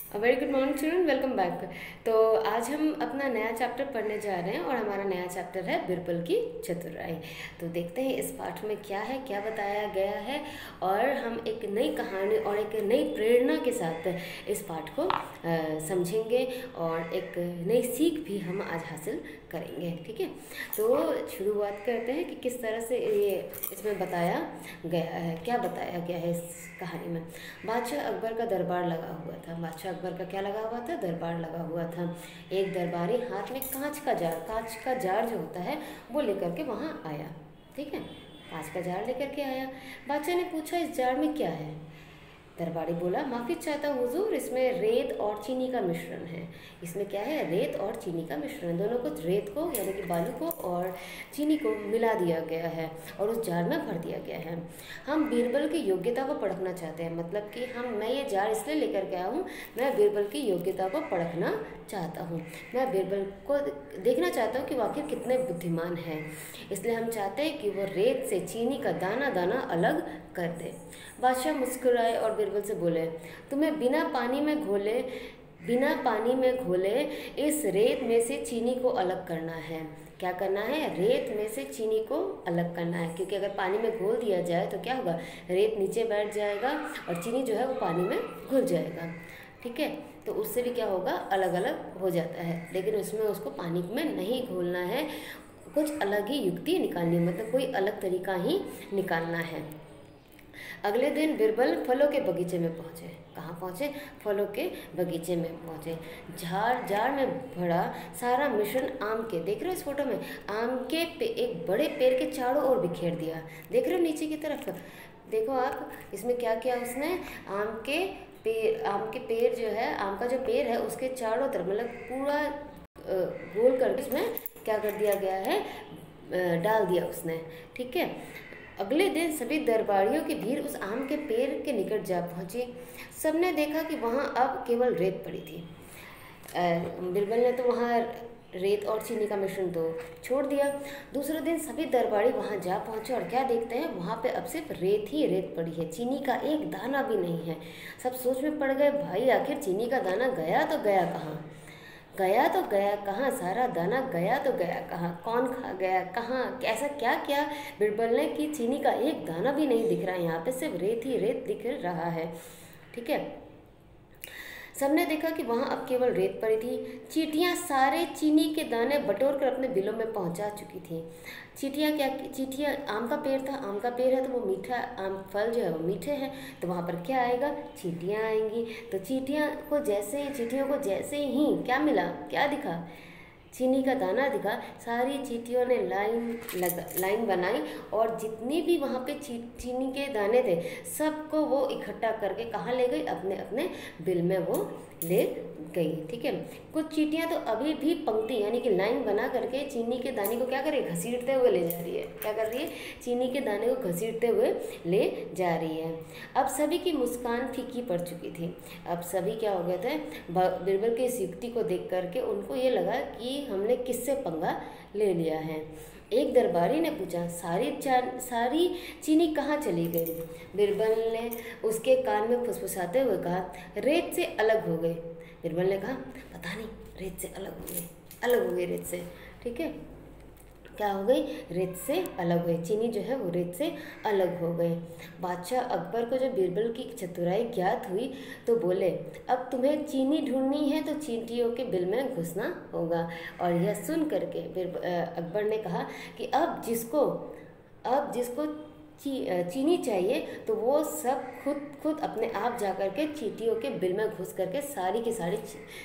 Very good morning children, welcome back. तो आज हम अपना नया चैप्टर पढ़ने जा रहे हैं और हमारा नया चैप्टर है बिरबल की चतुराई। तो देखते हैं इस पाठ में क्या है, क्या बताया गया है, और हम एक नई कहानी और एक नई प्रेरणा के साथ इस पाठ को समझेंगे और एक नई सीख भी हम आज हासिल करेंगे। ठीक है, तो शुरुआत करते हैं कि किस तरह से ये इसमें बताया गया है, क्या बताया गया है इस कहानी में। बादशाह अकबर का दरबार लगा हुआ था। बादशाह अकबर का क्या लगा हुआ था? दरबार लगा हुआ था। एक दरबारी हाथ में कांच का जार जो होता है वो लेकर के वहाँ आया। ठीक है, कांच का जार लेकर के आया। बादशाह ने पूछा, इस जार में क्या है? दरबारी बोला, माफ़ी चाहता हूँ हुजूर, इसमें रेत और चीनी का मिश्रण है। इसमें क्या है? रेत और चीनी का मिश्रण, दोनों को, रेत को यानी कि बालू को और चीनी को मिला दिया गया है और उस जार में भर दिया गया है। हम बीरबल की योग्यता को परखना चाहते हैं, मतलब कि मैं ये जार इसलिए लेकर के आया हूँ, मैं बीरबल की योग्यता को परखना चाहता हूँ। मैं बीरबल को देखना चाहता हूँ कि वो आखिर कितने बुद्धिमान हैं। इसलिए हम चाहते हैं कि वो रेत से चीनी का दाना दाना अलग कर दे। बादशाह मुस्कुराए और बीरबल से बोले, तुम्हें बिना पानी में घोले इस रेत में से चीनी को अलग करना है। क्या करना है? रेत में से चीनी को अलग करना है, क्योंकि अगर पानी में घोल दिया जाए तो क्या होगा? रेत नीचे बैठ जाएगा और चीनी जो है वो पानी में घुल जाएगा। ठीक है, तो उससे भी क्या होगा? अलग अलग हो जाता है, लेकिन उसमें उसको पानी में नहीं घोलना है, कुछ अलग ही युक्ति निकालनी, मतलब कोई अलग तरीका ही निकालना है। अगले दिन बिरबल फलों के बगीचे में पहुँचे। कहाँ पहुँचे? फलों के बगीचे में पहुँचे। जार में भरा सारा मिश्रण आम के, देख रहे हो इस फोटो में, आम के एक बड़े पेड़ के चारों ओर बिखेर दिया। देख रहे हो नीचे की तरफ? देखो आप, इसमें क्या किया उसने? आम के पेड़ जो है, आम का जो पेड़ है उसके चारों तरफ, मतलब पूरा गोल करके इसमें क्या कर दिया गया है? डाल दिया उसने। ठीक है, अगले दिन सभी दरबारियों की भीड़ उस आम के पेड़ के निकट जा पहुंची। सबने देखा कि वहां अब केवल रेत पड़ी थी। बिरबल ने तो वहां रेत और चीनी का मिश्रण तो छोड़ दिया। दूसरे दिन सभी दरबारी वहां जा पहुंचे और क्या देखते हैं? वहां पे अब सिर्फ रेत ही रेत पड़ी है, चीनी का एक दाना भी नहीं है। सब सोच में पड़ गए, भाई आखिर चीनी का दाना गया तो गया कहाँ? गया तो गया कहाँ? सारा दाना गया तो गया कहाँ? कौन खा गया? कहाँ? ऐसा क्या किया बिरबल ने कि चीनी का एक दाना भी नहीं दिख रहा है? यहाँ पे सिर्फ रेत ही रेत दिख रहा है। ठीक है, सबने देखा कि वहाँ अब केवल रेत पड़ी थी। चींटियाँ सारे चीनी के दाने बटोर कर अपने बिलों में पहुँचा चुकी थी। चींटियाँ, आम का पेड़ था, आम का पेड़ है तो वो मीठा, आम फल जो है वो मीठे हैं, तो वहाँ पर क्या आएगा? चींटियाँ आएंगी। तो चींटियों को जैसे ही क्या मिला, क्या दिखा? चीनी का दाना दिखा। सारी चींटियों ने लाइन बनाई और जितनी भी वहाँ पे चीनी के दाने थे सबको वो इकट्ठा करके कहाँ ले गई? अपने अपने बिल में वो ले गई। ठीक है, कुछ चींटियाँ तो अभी भी पंक्ति यानी कि लाइन बना करके चीनी के दाने को क्या कर रही है? घसीटते हुए ले जा रही है। क्या कर रही है? चीनी के दाने को घसीटते हुए ले जा रही है। अब सभी की मुस्कान फीकी पड़ चुकी थी। अब सभी क्या हो गए थे? बिरबल की इस युक्ति को देख करके उनको ये लगा कि हमने किससे पंगा ले लिया है। एक दरबारी ने पूछा, सारी चीनी कहाँ चली गई? बिरबल ने उसके कान में फुसफुसाते हुए कहा, रेत से अलग हो गई। बिरबल ने कहा, पता नहीं, रेत से अलग हो गई रेत से। ठीक है, क्या हो गई? रेत से अलग हुई, चीनी जो है वो रेत से अलग हो गई। बादशाह अकबर को जब बीरबल की चतुराई ज्ञात हुई तो बोले, अब तुम्हें चीनी ढूंढनी है तो चींटियों के बिल में घुसना होगा। और यह सुन करके अकबर ने कहा कि अब जिसको चीनी चाहिए तो वो सब खुद अपने आप जा कर के चींटियों के बिल में घुस करके सारी की सारी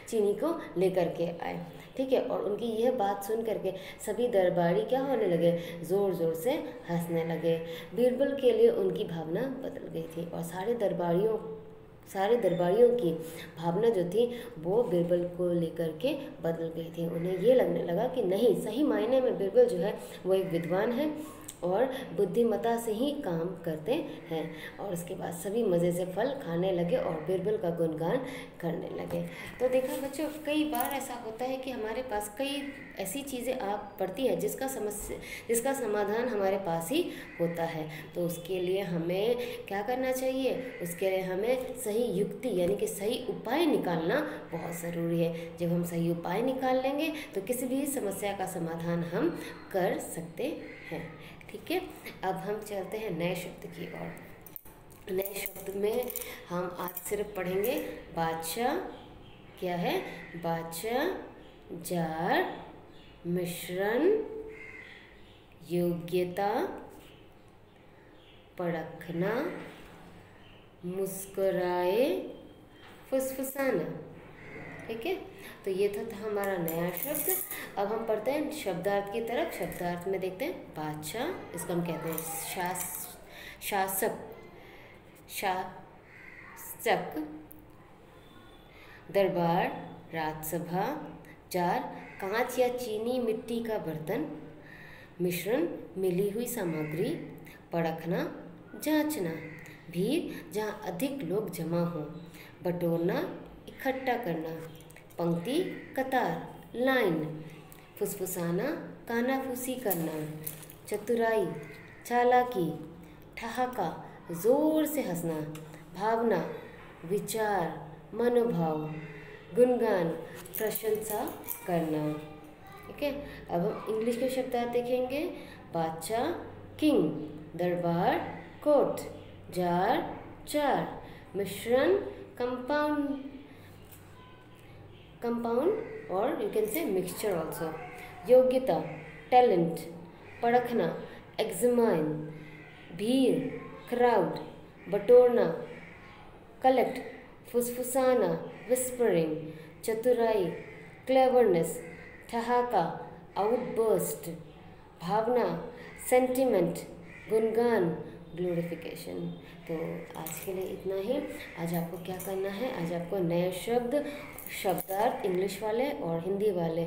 चीनी को लेकर के आए। ठीक है, और उनकी यह बात सुन करके सभी दरबारी क्या होने लगे? ज़ोर ज़ोर से हंसने लगे। बीरबल के लिए उनकी भावना बदल गई थी और सारे दरबारियों की भावना जो थी वो बीरबल को लेकर के बदल गई थी। उन्हें ये लगने लगा कि नहीं, सही मायने में बीरबल जो है वो एक विद्वान है और बुद्धिमत्ता से ही काम करते हैं। और उसके बाद सभी मज़े से फल खाने लगे और बिरबल का गुणगान करने लगे। तो देखा बच्चों, कई बार ऐसा होता है कि हमारे पास कई ऐसी चीज़ें आप पड़ती है जिसका समाधान हमारे पास ही होता है। तो उसके लिए हमें क्या करना चाहिए, उसके लिए हमें सही युक्ति यानी कि सही उपाय निकालना बहुत ज़रूरी है। जब हम सही उपाय निकाल लेंगे तो किसी भी समस्या का समाधान हम कर सकते हैं। ठीक है, अब हम चलते हैं नए शब्द की ओर। नए शब्द में हम आज सिर्फ पढ़ेंगे बादशाह। क्या है? बादशाह, जार, मिश्रण, योग्यता, परखना, मुस्कुराए, फुसफुसाना। ठीक है, तो ये था हमारा नया शब्द। अब हम पढ़ते हैं शब्दार्थ की तरफ। शब्दार्थ में देखते हैं बादशाह, इसको हम कहते हैं शासक, शासक, दरबार, राजसभा, जार, कांच या चीनी मिट्टी का बर्तन, मिश्रण, मिली हुई सामग्री, परखना, जांचना, भीड़, जहाँ अधिक लोग जमा हों, बटोरना, इकट्ठा करना, पंक्ति, कतार, लाइन, फुसफुसाना, कानाफूसी करना, चतुराई, चालाकी, ठहाका, जोर से हंसना, भावना, विचार, मनोभाव, गुणगान, प्रशंसा करना। ठीक है, अब हम इंग्लिश के शब्दार्थ देखेंगे। बादशाह, किंग, दरबार, कोर्ट, जार, चार, मिश्रण, कंपाउंड और you can say mixture also, योग्यता, टैलेंट, परखना, एग्जामाइन, भीड़, क्राउड, बटोरना, कलेक्ट, फुसफुसाना, विस्परिंग, चतुराई, क्लेवरनेस, ठहाका, आउटबर्स्ट, भावना, सेंटिमेंट, गुणगान, ग्लोरिफिकेशन। तो आज के लिए इतना ही। आज आपको क्या करना है, आज आपको नए शब्दार्थ इंग्लिश वाले और हिंदी वाले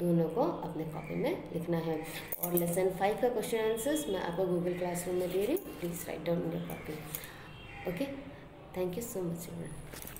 दोनों को अपने कॉपी में लिखना है। और लेसन 5 का क्वेश्चन आंसर्स मैं आपको गूगल क्लासरूम में दे रही हूँ, please write down in your copy. Okay, thank you so much.